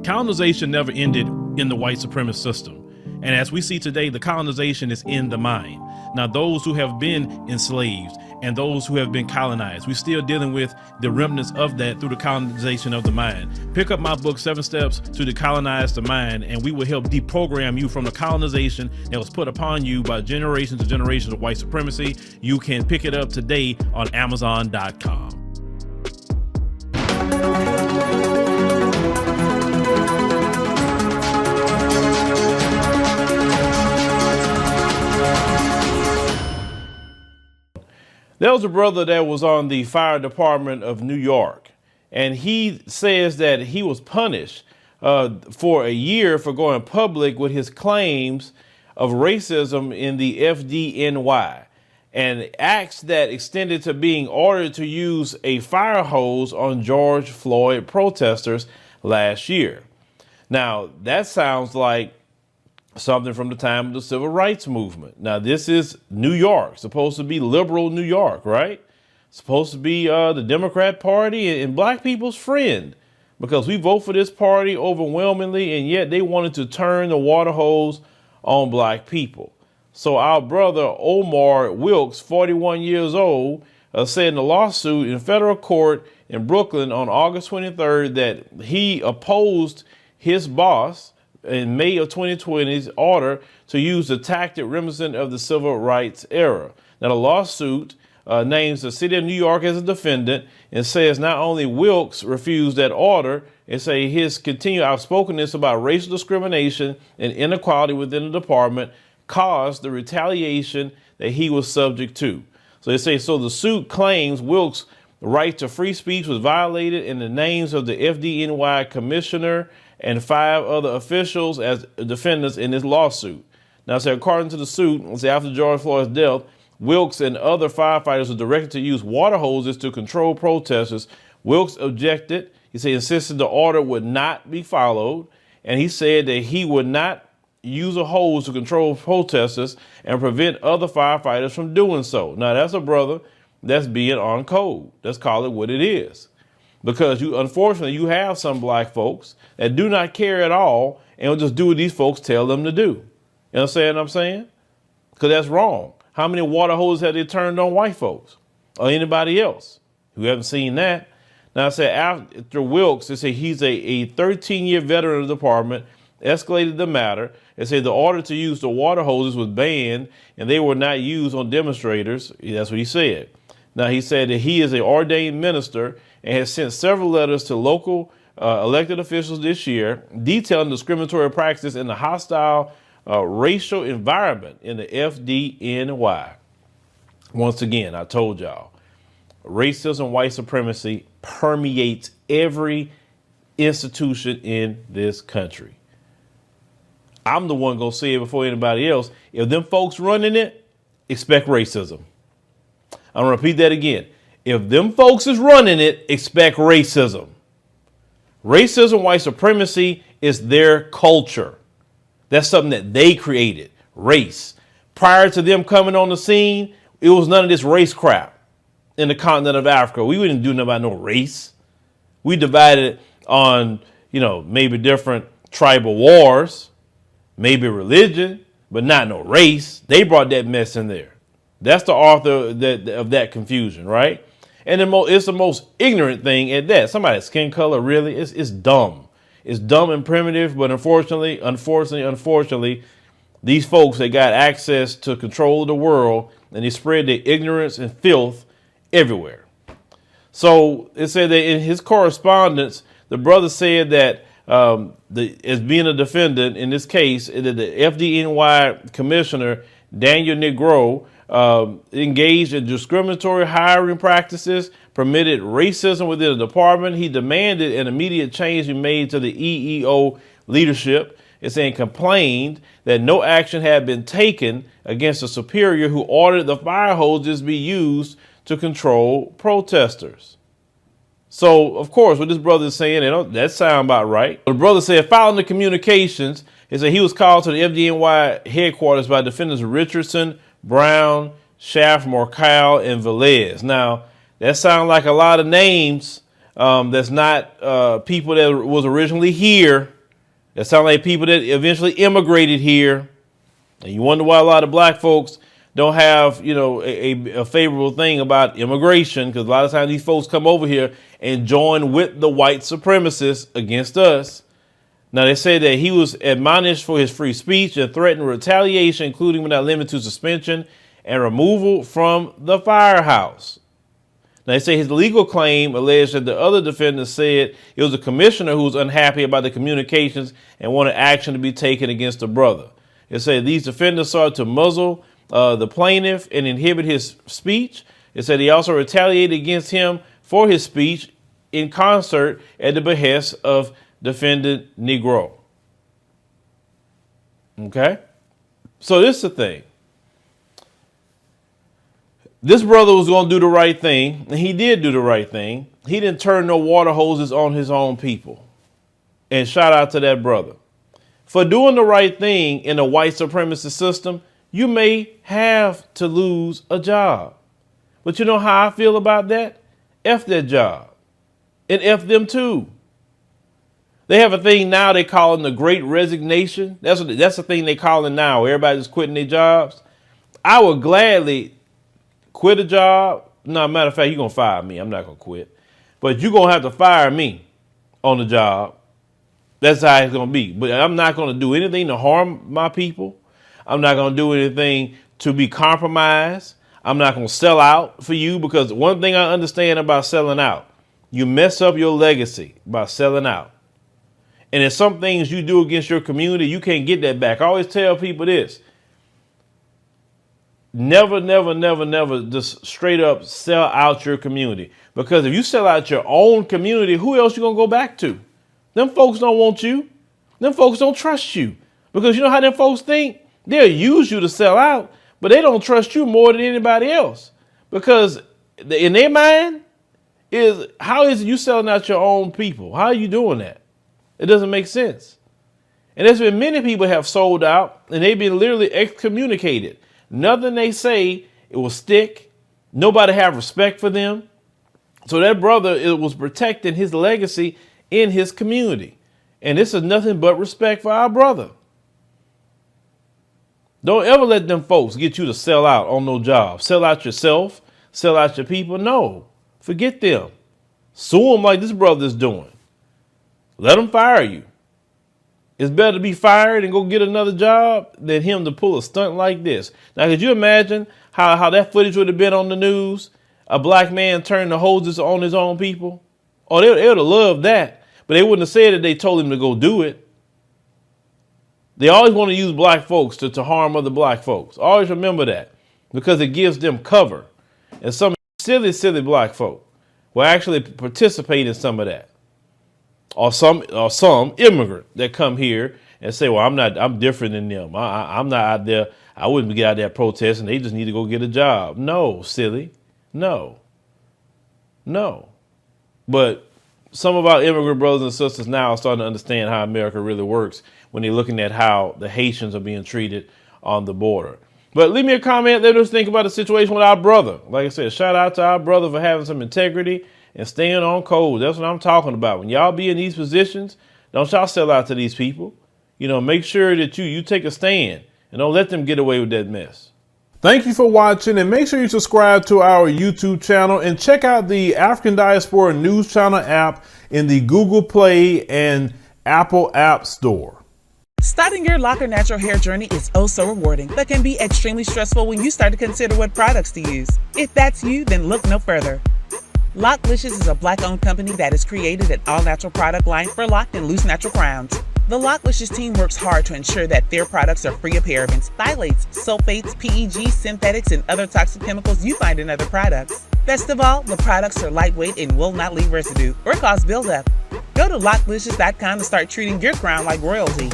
Colonization never ended in the white supremacist system. And as we see today, the colonization is in the mind. Now, those who have been enslaved and those who have been colonized, we're still dealing with the remnants of that through the colonization of the mind. Pick up my book, 7 Steps to Decolonize the Mind, and we will help deprogram you from the colonization that was put upon you by generations and generations of white supremacy. You can pick it up today on Amazon.com. There was a brother that was on the fire department of New York, and he says that he was punished for a year for going public with his claims of racism in the FDNY, and acts that extended to being ordered to use a fire hose on George Floyd protesters last year. Now, that sounds like something from the time of the civil rights movement. Now, this is New York, supposed to be liberal New York, right? Supposed to be the Democrat Party and black people's friend, because we vote for this party overwhelmingly, and yet they wanted to turn the water hose on black people. So our brother Omar Wilks, 41 years old, said in a lawsuit in federal court in Brooklyn on August 23rd that he opposed his boss in May of 2020's order to use the tactic reminiscent of the civil rights era. Now, the lawsuit names the city of New York as a defendant and says not only Wilks refused that order, and say his continued outspokenness about racial discrimination and inequality within the department caused the retaliation that he was subject to. So they say, so the suit claims Wilks' right to free speech was violated in the names of the FDNY commissioner and 5 other officials as defendants in this lawsuit. Now, so according to the suit, after George Floyd's death, Wilks and other firefighters were directed to use water hoses to control protesters. Wilks objected. He insisted the order would not be followed, and he said that he would not use a hose to control protesters and prevent other firefighters from doing so. Now, that's a brother that's being on code. Let's call it what it is. Because unfortunately, you have some black folks that do not care at all and will just do what these folks tell them to do. You understand what I'm saying? Because that's wrong. How many water hoses have they turned on white folks or anybody else? Who haven't seen that. Now, I said after Wilks, they say he's a 13-year veteran of the department, escalated the matter. They say the order to use the water hoses was banned and they were not used on demonstrators. That's what he said. Now, he said that he is an ordained minister and has sent several letters to local elected officials this year detailing discriminatory practices in the hostile racial environment in the FDNY. Once again, I told y'all, racism, white supremacy permeates every institution in this country. I'm the one gonna say it before anybody else. If them folks running it, expect racism. I'm gonna repeat that again. If them folks is running it, expect racism. Racism, white supremacy is their culture. That's something that they created, race. Prior to them coming on the scene, it was none of this race crap in the continent of Africa. We wouldn't do nothing about no race. We divided on, maybe different tribal wars, maybe religion, but not no race. They brought that mess in there. That's the author of that confusion, right? And it's the most ignorant thing at that. Somebody's skin color, really, it's dumb. It's dumb and primitive, but unfortunately, these folks, they got access to control of the world, and they spread their ignorance and filth everywhere. So it said that in his correspondence, the brother said that as being a defendant in this case, that the FDNY commissioner, Daniel Negro, engaged in discriminatory hiring practices, permitted racism within the department. He demanded an immediate change be made to the EEO leadership. It's saying complained that no action had been taken against a superior who ordered the fire hoses be used to control protesters. So, of course, what this brother is saying, that sounds about right. The brother said, following the communications, he said he was called to the FDNY headquarters by defendants Richardson, Brown, Schaff, Morcal, and Velez. Now, that sounds like a lot of names. That's not people that was originally here. That sound like people that eventually immigrated here. And you wonder why a lot of black folks don't have, a favorable thing about immigration, because a lot of times these folks come over here and join with the white supremacists against us. Now, they say that he was admonished for his free speech and threatened retaliation, including but not limited to suspension and removal from the firehouse. Now, they say his legal claim alleged that the other defendants said it was a commissioner who was unhappy about the communications and wanted action to be taken against the brother. It said these defendants sought to muzzle the plaintiff and inhibit his speech. It said he also retaliated against him for his speech in concert at the behest of defendant Negro. Okay? So this is the thing. This brother was going to do the right thing, and he did do the right thing. He didn't turn no water hoses on his own people. And shout out to that brother. For doing the right thing in a white supremacist system, you may have to lose a job. But you know how I feel about that? F that job. And F them too. They have a thing now they call it the Great Resignation. That's the thing they call it now. Everybody's quitting their jobs. I would gladly quit a job. No, matter of fact, you're going to fire me. I'm not going to quit. But you're going to have to fire me on the job. That's how it's going to be. But I'm not going to do anything to harm my people. I'm not going to do anything to be compromised. I'm not going to sell out for you, because one thing I understand about selling out, you mess up your legacy by selling out. And there's some things you do against your community, you can't get that back. I always tell people this. Never, never, never, never just straight up sell out your community. Because if you sell out your own community, who else you going to go back to? Them folks don't want you. Them folks don't trust you. Because you know how them folks think? They'll use you to sell out, but they don't trust you more than anybody else. Because in their mind, how is it you selling out your own people? How are you doing that? It doesn't make sense. And there's been many people have sold out, and they've been literally excommunicated. Nothing they say, it will stick. Nobody have respect for them. So that brother was protecting his legacy in his community. And this is nothing but respect for our brother. Don't ever let them folks get you to sell out on no job. Sell out yourself. Sell out your people. No, forget them. Sue them like this brother's doing. Let them fire you. It's better to be fired and go get another job than him to pull a stunt like this. Now, could you imagine how that footage would have been on the news? A black man turning the hoses on his own people? Oh, they would have loved that. But they wouldn't have said that they told him to go do it. They always want to use black folks to harm other black folks. Always remember that, because it gives them cover. And some silly, silly black folk will actually participate in some of that. Or some immigrant that come here and say, well, I'm different than them. I'm not out there. I wouldn't get out there protesting. They just need to go get a job. No, silly. No. But some of our immigrant brothers and sisters now are starting to understand how America really works when they're looking at how the Haitians are being treated on the border. But leave me a comment. Let us think about the situation with our brother. Like I said, shout out to our brother for having some integrity and staying on code. That's what I'm talking about. When y'all be in these positions, don't y'all sell out to these people. Make sure that you take a stand and don't let them get away with that mess. Thank you for watching, and make sure you subscribe to our YouTube channel and check out the African Diaspora News Channel app in the Google Play and Apple App Store. Starting your Locker Natural hair journey is oh so rewarding, but can be extremely stressful when you start to consider what products to use. If that's you, then look no further. Locklicious is a black-owned company that has created an all-natural product line for locked and loose natural crowns. The Locklicious team works hard to ensure that their products are free of parabens, phthalates, sulfates, PEG, synthetics, and other toxic chemicals you find in other products. Best of all, the products are lightweight and will not leave residue or cause buildup. Go to locklicious.com to start treating your crown like royalty.